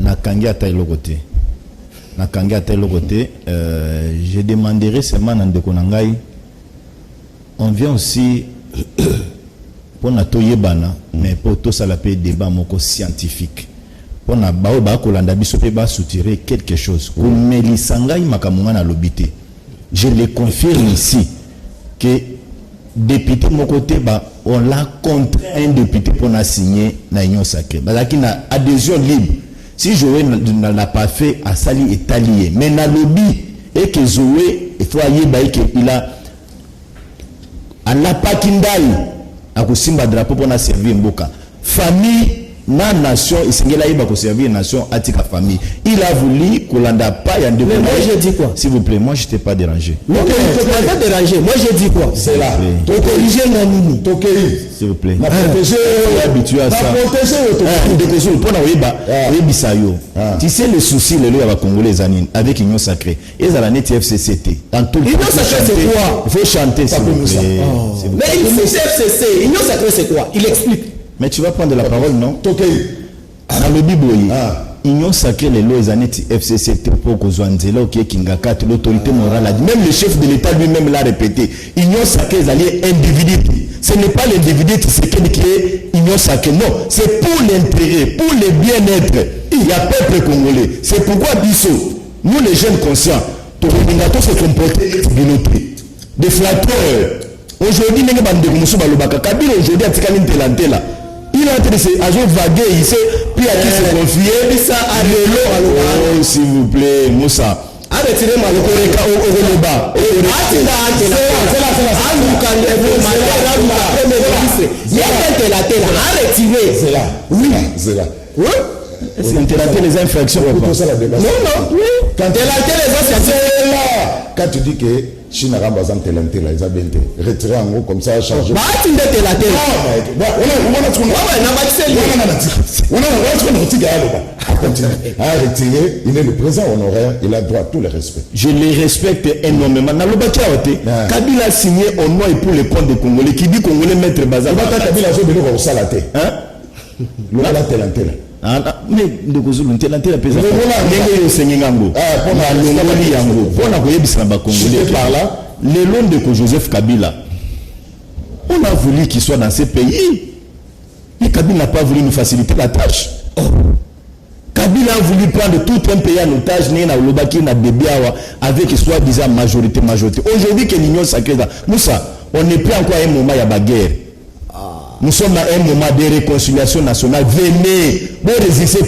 na kangi ata lokote je demanderai seulement à Ndeko Nangai, on vient aussi pour na toyebana, mais pour tout ça la paix débat moko scientifique. Pour na baoba kolanda biso pe ba soutirer quelque chose. Comme Melisanga makamunga na lobité. Je le confirme ici que député mokote ba on l'a contre un député pour na signer na union sacrée. Ba qui na adhésion libre. Si Joé n'a pas fait à Sali et Talié, mais dans le lobby, et que Joé, il faut aller qu'il a pas kindal, à Kosimba drapeau pour na servir Mboka. Famille, na nation, il s'est là, il va servir nation, à tika famille. Il a voulu qu'on l'a pas, il y a un mais moi j'ai dit quoi? S'il vous plaît, moi je t'ai pas dérangé. Non, mais tu ne t'es pas dérangé. Moi j'ai dit quoi? C'est là. Corriger Nanini. S'il vous plaît. Ma protéger, habitué à ça. Tu sais le souci, le lieu à Congolais avec Union Sacrée. Ils ont la net FCCT. Union Sacrée c'est quoi? Il faut chanter s'il vous plaît. Mais Union FCC, Union Sacrée c'est quoi? Il explique. Mais tu vas prendre la parole, non? Dans le Biboyi, Union Sacrée, les lois FCCT pour Kozwanzela, ok, Kingaka, l'autorité morale, même le chef de l'État lui-même l'a répété. Union Sacrée, c'est alliés individu. Ce n'est pas l'individu qui est Union Sacrée, non. C'est pour l'intérêt, pour le bien-être. Il y a peuple congolais. C'est pourquoi, Bissot, nous les jeunes conscients, tous se comporter des flatteurs. Aujourd'hui, nous avons Kabila aujourd'hui à Tikaline Telantela. Il est en train de se vaguer, il sait, puis à qui se confier, ça à l'élo. S'il vous plaît, Moussa. Arrêtez-moi le Koreka au Loba. C'est là. Oui, c'est là. Télater les infractions. Pour ça, la débat. Non, oui. Télater les infractions. C'est là. Quand tu dis que Chine a bazan télater là, ils ont bien retiré en gros comme ça, chargé. Bah, tu ne télater. Retiré, il est le président honoraire, il a droit à tout le respect. Je les respecte énormément. Kabila a signé au nom et pour les comptes des Congolais. Qui dit Congolais mettre bazar. Kabila a joué de au salaté. Hein? L'on a télanté là. Mais de Kozulu ntelante la pesa ndenge yo sengengango na longoli yango pona koyebisa ba Congolais par là le long de Joseph Kabila on a voulu qu'il soit dans ce pays mais Kabila n'a pas voulu nous faciliter la tâche. Kabila a voulu prendre tout un pays en otage na Lobaki na Bebiawa avec soi-disant majorité. Aujourd'hui que l'union sacrée là Moussa on n'est plus encore à un moment il y a bagarre. Nous sommes à un moment de réconciliation nationale. Venez, vous résistez,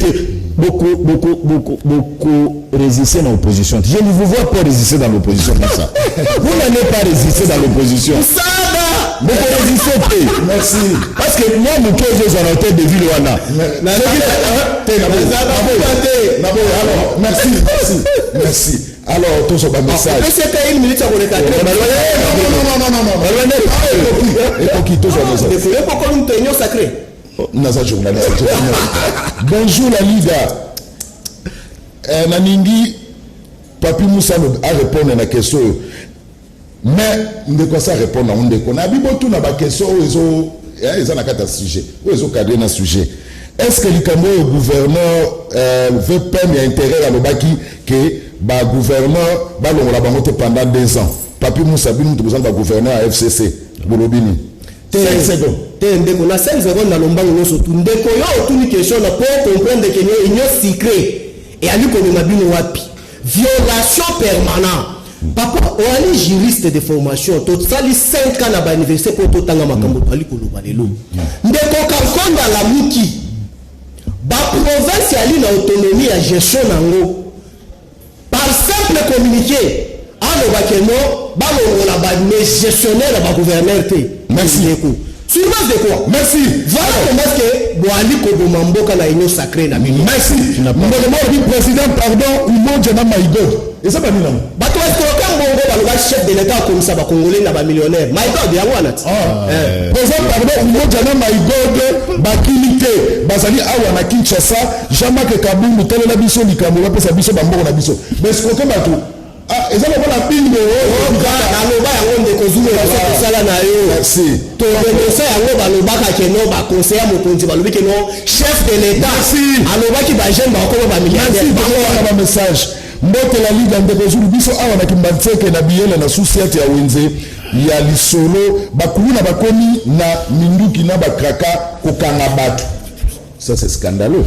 beaucoup résister dans l'opposition. Je ne vous vois pas résister dans l'opposition comme ça. Vous n'allez pas résister dans l'opposition. Ça va. Vous résistez. Merci. Parce que moi, mon cœur, j'ai en tête de ville. Alors, merci. Alors, tout ce message. C'est une minute à vous non. Pourquoi nous tenions sacré? Bonjour la Liga. Naningi, Papi Moussa a répondu à la question. Mais, on quoi ça répondre à on déconne. Abibo tout n'a pas question, ils ont un sujet. Ils ont cadré un sujet. Est-ce que le gouverneur veut permettre intérêt à l'Obaki que le gouverneur va le pendant 2 ans? Papi Moussa Bin, nous avons un gouverneur à FCC. Bolobini. 5 secondes. On a 5 secondes dans l'ombango. Nous avons une question pour comprendre que nous sommes secret. Et à lui, qu'on a bien wapi. Violation permanente. Papa, on est juriste de formation. Tout ça, les 5 ans à l'université pour tout le temps. Nous avons la Mouki. La province a une autonomie à gestion par simple communiqué. Mais gestionnaire à gouverneur. Merci. Sur base de quoi? Merci. Voilà comment est-ce que Boali Kobomamboka na union sacrée na mini. Merci. Nous avons dit président, pardon, ou non, Djana Maïgod. Et ça va nous non. Bato est-ce que quand Bongo va le chef de l'État comme ça, va Congolais na ba millionnaire. Maïgod, ya wana. Président, pardon, ou non, Djana Maïgod, Bakilité, Bazali Awa na Kinshasa, Jean-Marc Kabou, Tele la biso, Likambo, la pesa biso, Bambo na biso. Mais ce qu'on fait bateau. Ah, ils ont la pile de merci. Chef de l'État. Merci. Message. Mbote la ligue de Kozulu biso awa na kimbatseke na biela na susiati ya wenze ya lisolo bakulu na bakomi na minduki na bakraka kokanga batu. Ça c'est scandaleux.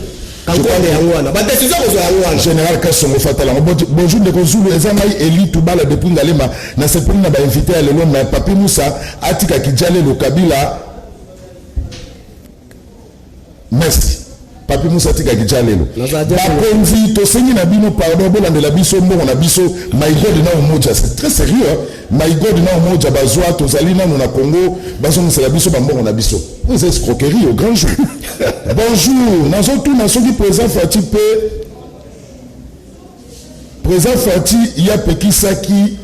Général Kassongo Fatala. Bonjour de Kozulu, Ezamai Eli Toubala depuis Ngalema. Na sepuni na ba invité à l'elom na Papi Moussa Atika Kijale le Kabila. Merci. Papi Moussa Atika Kijale le. Bakonzi to sengi na bino pardon bolande la biso mbongo na biso my God na umoja. C'est très sérieux. My God na umoja bazwa to zalina na Congo bazo la biso mbongo na biso. Vous escroquerie au grand jour. Bonjour, nous sommes tous qui présent Fati P. Présent Fati, il y a Pekisa qui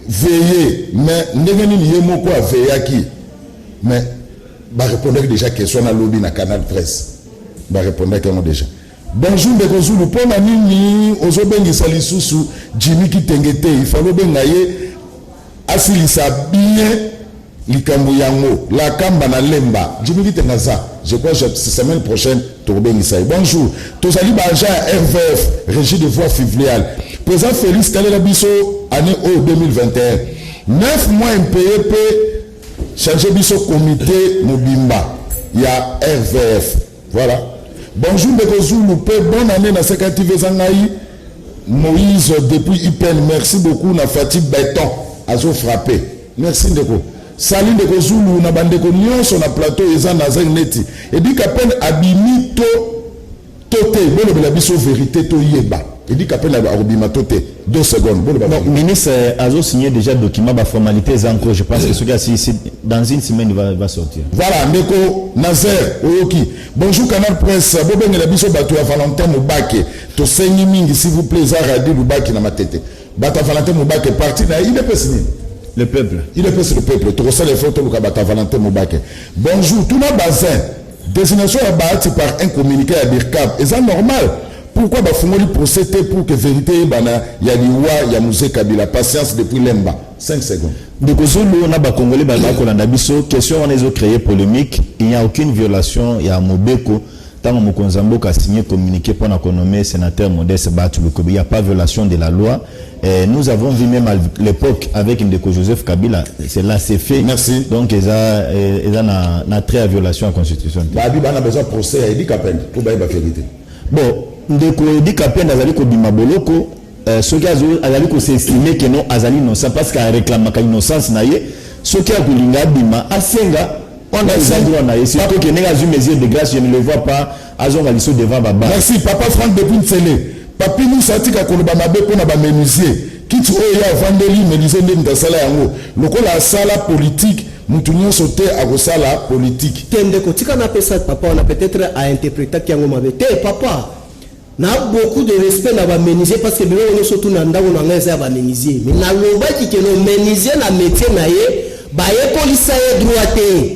veille, mais n'est-ce pas quoi veiller qui. Mais, bah répondre déjà question à lobby na canal presse. Bah répondre déjà. Bonjour, Bekozulu, pour la nini, ozobengi salisusu, Jimmy qui tengete, il faut le bengaye, asilisa bien. Likambo yango la kamba na lemba Jimmy Tengaza je crois que cette semaine prochaine Tourbe Nisaï. Bonjour Tozali Baja RVF Régie de voix fluviale président Félix Kalela Bisso année 2021 9 mois impayé peut changer Bisso comité Mobimba il y a RVF voilà. Bonjour Bekozulu peu bonne année na Sekative Zangaï Moïse depuis IPN merci beaucoup na Fatih Béton azo frappé merci Ndeko. Salut de Kozulu, na bande ko nyonso na plateau eza na neti. Et dit qu'à peine abimi to toté, bon la biso vérité to yeba. Il dit qu'après la Robimatote, 2 secondes. Bon, le ministre a signé déjà le document, la formalité encore. Je pense que ce gars, dans une semaine, il va sortir. Voilà, Ndeko Nazer, Oyoki. Bonjour, Canal Presse. Bobeng et la biso bato à Valentin Moubake. To sengi mingi, s'il vous plaît, Zaradi Moubake na ma tête. Bato à Valentin Moubake parti, il est pas signé. Le peuple. Il est pas le peuple. Tu ressens les photos de Bato à Valentin Moubake. Bonjour, tout le bazin. Désignation à bâti par un communiqué à Birkab. Et c'est normal. Pourquoi Bafungoli procéder pour que vérité y a l'Iwa, il y a Mouzé Kabila, patience depuis l'Emba. 5 secondes. De Kozulu, on a Congolais, question on a créé polémique. Il n'y a aucune violation. Il y a Mobeko. Tant que Mokonzambo a signé communiqué pour nommer sénateur Modeste Batulukobi, il n'y a pas de violation de la loi. Et nous avons vu même à l'époque avec Ndeko Joseph Kabila, là c'est fait. Merci. Donc il y a très à violation à la Constitution. Babi a besoin de procès à Edi Kapen pour la vérité. Bon, Ndeko Edi Kapen a dit Bima Boloko, ceux qui ont estimé que non, Azali innocent parce qu'il réclame la innocence, ceux qui ont dit Bima, Asenga. On a les endroits naïe. Surtout que les mesures de grâce, je ne le vois pas. Azon Galiso devant Baba. Merci, Papa Franck depuis Tsele. Papi nous sorti qu'à Kolobama Beko n'a pas menuisier. Qui tu as vendeli, menuisier, même dans sala yango. Le coup la sala politique, nous tournions sauter à la sala politique. Tendeko, tu as appelé ça, papa, on a peut-être à interpréter qu'il y a un moment. Papa, n'a beaucoup de respect dans la menuisier parce que nous sommes surtout dans la menuisier. Mais n'a pas dit que le menuisier n'a métier naïe, bah, il y a police droité.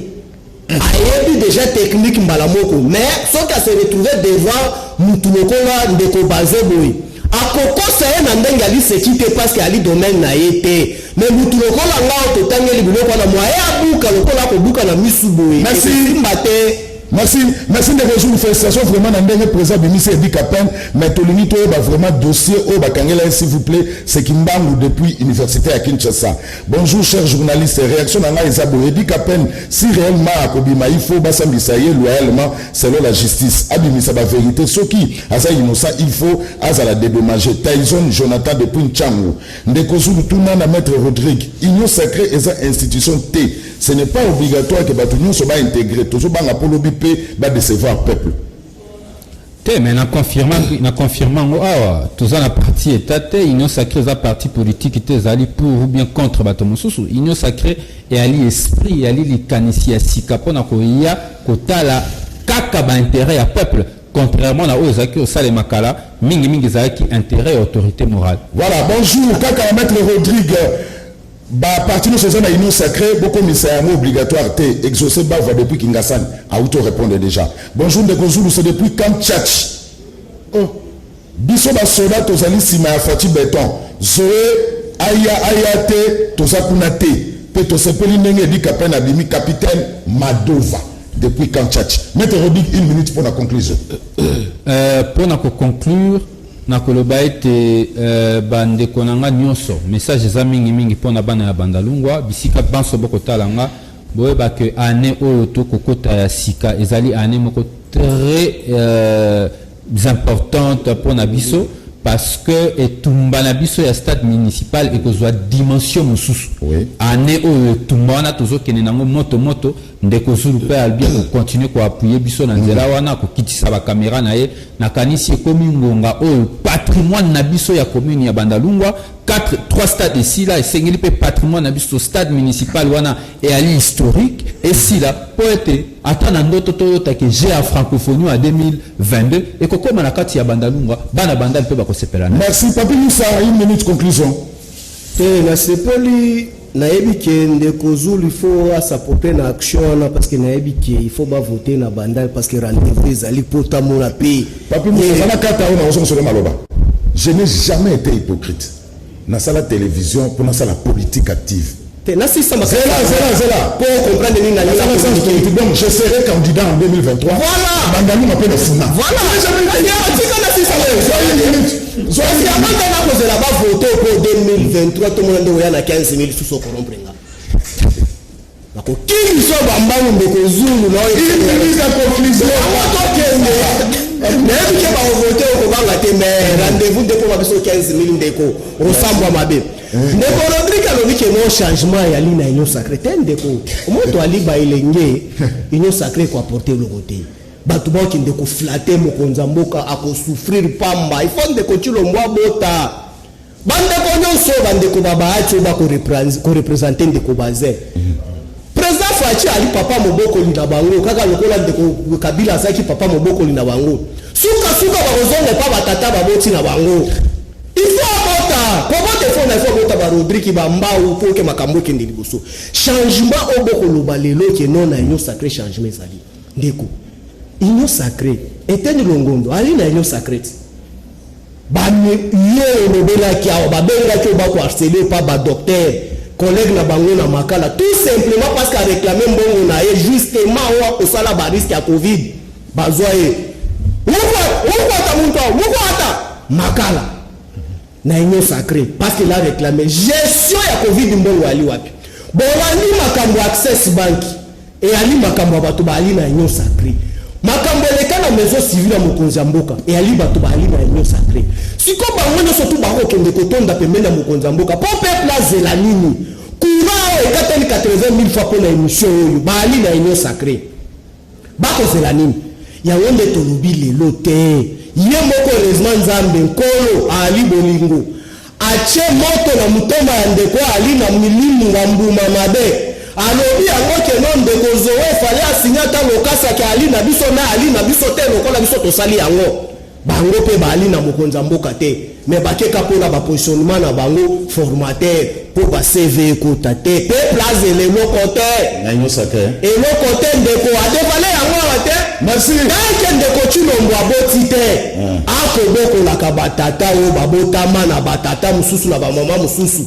Il y a déjà technique mbalamoko mais ce qui se retrouvé devant mutulokola ndeko bazeboy akoko c'est un ndenge ali sécurité parce qu'il y a le domaine na été mais mutulokola ngao to tangeli biloko na moya buka lokola ko buka na misuboy merci mbate. Merci de rejoindre félicitations vraiment dans le président de Missé Edi Kapen mais tout le monde va vraiment dossier au Bakangela s'il vous plaît c'est Kimbangu depuis l'université à Kinshasa. Bonjour chers journalistes, réaction dans Isabo Edi Kapen si réellement à Kobima il faut basambisaye loyalement selon la justice abimisa la vérité ce qui asa innocent il faut asa la dédommager. Tyson Jonathan depuis Nchangu Ndekozulu tout le monde à maître Rodrigue union sacrée et sa institution T ce n'est pas obligatoire que Batunion soit intégré toujours banga pour l'objet va décevoir le peuple. Mais en confirmant, tout ça la partie état, l'union sacrée, la partie politique, était allé pour ou bien contre Batomosusu. L'union sacrée est allé esprit, est allé l'ikanissi à Sikapo, na koya, kota la kaka ba intérêt à peuple. Contrairement à Ozaki, au Salé Makala, mingi zaki intérêt et autorité morale. Voilà, bonjour, kaka maître Rodrigue. Bah, partir de ce genre d'union sacrée, beaucoup de c'est obligatoire, exaucé Bava depuis Kingassan, à auto-répondre déjà. Bonjour, de Kozulu, c'est depuis Camp Tchatch. Biso ba soldat, tozali sima ya Fati Béton. Zoé, Ayate, Tozakunate. Pe tosepeli nenge di Kapen Abimi, capitaine Madova, depuis Camp Tchatch. Maître Rodrigue, 1 minute pour la conclusion. Pour la conclure, nakoloba ete bandeko nanga nyonso message eza mingi mpona bana ya bandalungwa bisika banso bokotalanga boyeba ke ane oyo tokokota ya sika ezali ane moko très importante mpona biso parce que etumba na biso ya stade municipal ekozwa dimension mosusu ane oyo etumba wana tozokende nango moto ndeko Zulu mpe albia kocontinue koappuye biso na nzela wana kokitisa bakamera na ye nakanisi ekomi ngonga oyo patrimoine na biso ya commune ya Bandalungwa 3 stades esila esengeli mpe patrimoine na biso stade municipal wana eyali historique esila po ete ata na ndoto toyotake jeu ya francophonie ya 2022 ekokoma na kati ya Bandalungwa bana bandali mpe bakoseperana. Merci Papi Moussa, 1 minute conclusion. Na sepoli nayebi ke ndeko Zulu il faut s'apporter na action parce que nayebi ke il faut pas voter na bandal parce que rendez-vous ezali pota mona pays. Papi Moussa na kata ona oso sur maloba. Je n'ai jamais été hypocrite. Na sala télévision pour na sala politique active. Na si ça c'est là pour comprendre ni na politique. Donc je serai candidat en 2023. Voilà. Bandalou m'appelle Funa. Voilà. Soit si avant de cause là-bas voter pour 2023 tout le monde est à 15 000 sous son corrompre. Nako kingi so bambangu ndeko Zulu na il a conclusion. Même que va voter au Kobanga te mais rendez-vous de pour biso 15 000 ndeko ressemble à mabe. Ndeko Rodrigue alobi que non changement ya lina union sacrée ndeko. Omoto ali ba ilenge union sacrée ko apporter le côté. bato bakende koflate mokonzi mboka akosouffrir pamba ifo ndeko Chilombo bota bandeko nyonso bandeko babaati bakorepresente ndeko baze président Fachi ali papa mobokoli na bango kaka lokola ndeko Kabila azaki papa mobokoli na bango suka bakozonga pa batata baboti na bango ifo abota kobote fo na ifo bota ba Rodrigue Bambau pour que makambo kende liboso changement obokoloba lelo ke non na union sacré changement ezali ndeko union sacrée eteni longondo ali na union sacrée bani ye lobela ki awa babenga ki ba ko harceler pa ba docteur collègue na bango na makala tout simplement parce qu'a réclamé mbongo na ye justement wa ko sala ba risque ya covid bazwa ye pourquoi ta muntu ata makala na union sacrée parce qu'il a réclamé gestion ya covid mbongo ali wapi bolandi makambo access bank et ali makambo bato ba ali na union sacrée makambo elekana maison civile mokonzi mboka et ali bato ba ali na union sacrée siko bango nyoso tu bako kende kotonda pembeni ya mokonzi mboka po peuple azela nini courant ekateli 80 000 fois pour la émission oyo ba ali na union sacrée bako zela nini yango nde tolobi lelo te ye moko heureusement nzambe nkolo ali bolingo ache moto na mutema ya ndeko ali na milimu ngambuma mabe alobi yango keno ndeko zoe fale asinyata lokasa ke ali na biso na ali na biso te lokola biso tosali yango bango pe bali na mokonzi mboka te mais bakeka pona ba positionnement na bango formateur pour ba CV kota te pe place le lokote na union sacré et lokote ndeko adevale yango te merci tanke ndeko Chilombo aboti te akoboko la kabatata o babotama na batata mususu na ba mama mususu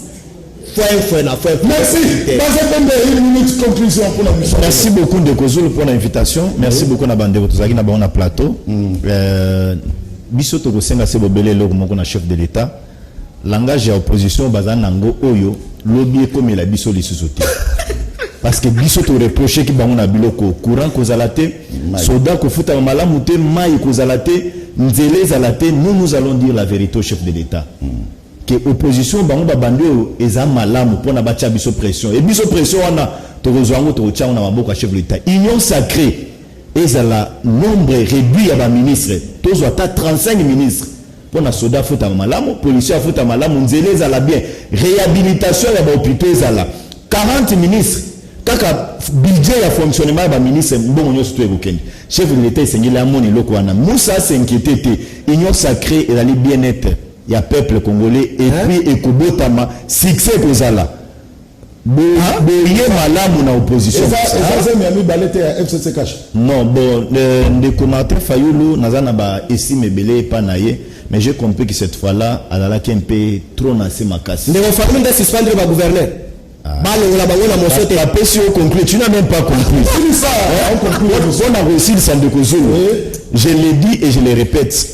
merci. Dans une minute conclusion pour la mission. Merci beaucoup de Kozul pour l'invitation. Merci beaucoup na bande Tozaki na ba plateau. Biso to kosenga se bobele lo moko na chef de l'état. Langage ya opposition bazana ngo oyo lobby comme la biso lisusuti. Parce que biso to reprocher ki bango na biloko courant kozalate soda ko futa malamu te mai kozalate nzele zalate nous allons dire la vérité au chef de l'état. Que opposition bango babando eza malamu pona batia biso pression et biso pression wana to rozwango to tia na maboko chef de l'état union sacrée ezala nombre réduit ya ba ministre tozo ata 35 ministres pona soda futa malamu policier futa malamu nzele ezala bien réhabilitation ya ba hôpitaux ezala 40 ministres kaka budget ya fonctionnement ya ba ministre mbongo nyoso to ebokeni chef de l'état esengeli amoni loko wana Moussa s'inquiétait union sacrée ezali bien-être il y a peuple congolais et puis ekobotama succès kozala boye malamu na opposition non bon de commentaire Fayulu nazana ba estime belé pa naye mais j'ai compris que cette fois-là alala qui un peu trop nassé makasi ndeko famille de suspendre ba gouverneur balo la bango na mosote la PCO conclut tu n'as même pas compris c'est ça on conclut on a reçu le centre de Kozulu je l'ai dit et je le répète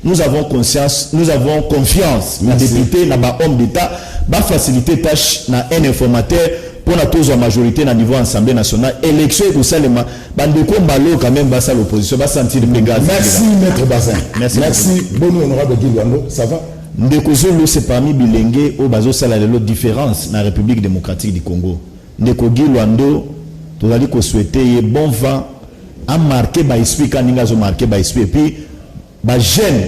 nous avons conscience, nous avons confiance dans les députés, dans les hommes d'État, pour faciliter tâche dans un informateur pour la majorité dans le niveau Assemblée nationale. Élection et tout ça, bandeko mbalo quand même basa l'opposition, va sentir le gaz. Merci maître Bazin. Merci. Bon honorable Guilwando, ça va? Ndeko Zulu c'est parmi bilingue au bazo sala de l'autre différence dans la République démocratique du Congo. Ndeko Guilwando, tout à l'heure souhaiter bon vent à marquer by esprit quand nous avons marqué by esprit et puis bah jeune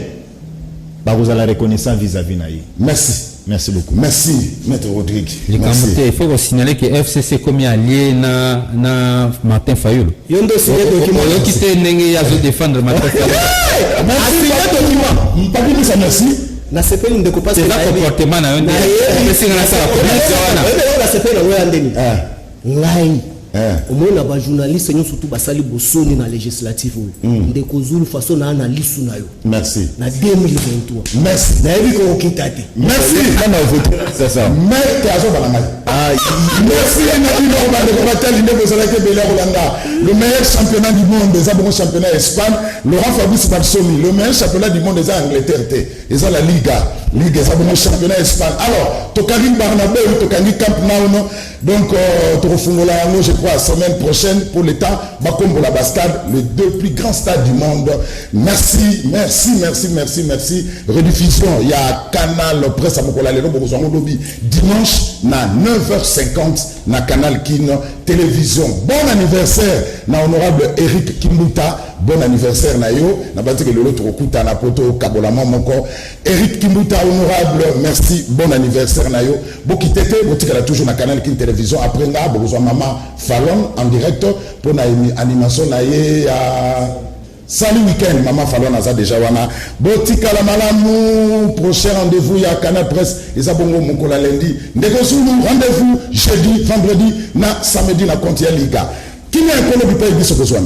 bah vous allez la reconnaissance vis-à-vis naïe. Merci beaucoup. Merci maître Rodrigue. Il faut signaler que FCC comme allié na Martin Fayulu. Yondo signé document qui était nengé à défendre Martin Fayulu. Merci document. Pas merci. Na sepeli ndeko passe na comportement na yondi. C'est na sala commission na sepeli na wewe ndeni. Ngai omona ba journaliste nyo surtout basali bosoni na législative ndeko Zulu façon na analyse na yo. Merci. Na 2023. Merci. Na yebi ko kitate. Merci. On a voté. C'est ça. Maître Azo Balanga. Merci le meilleur championnat du monde des abonnés championnat Espagne, Laurent Fabrice Barsoni, le meilleur championnat du monde des Angleterre, ils ont la Liga des abonnés championnat Espagne. Alors, Tokarim Barnabé ou Tokani Camp Now, donc, Tokofungola, je crois, la semaine prochaine, pour l'État, Bakombo la Bascade, les 2 plus grands stades du monde. Merci. Rediffusion, il y a Canal Presse à Mokola Lelo, dimanche, na 9h50, na Canal Kin Télévision. Bon anniversaire, na honorable Eric Kimbuta. Bon anniversaire, na yo. Na bâti que l'autre okuta na poto kabolama moko. Eric Kimbuta, honorable, merci. Bon anniversaire, na yo. Bokitete, botikala toujours na Canal Kin Télévision. Après, nga, bokozwa Maman Fallon en direct pour na animation na ye à Salut Week-end, Maman Fallon a déjà wana. Botika la malamu, prochain rendez-vous, il y a Canal Presse, et ça bongo Mokola lundi. Ndegosulu, rendez-vous jeudi, vendredi, na samedi, na Contia Liga. Qui n'est un colobi pas église au besoin?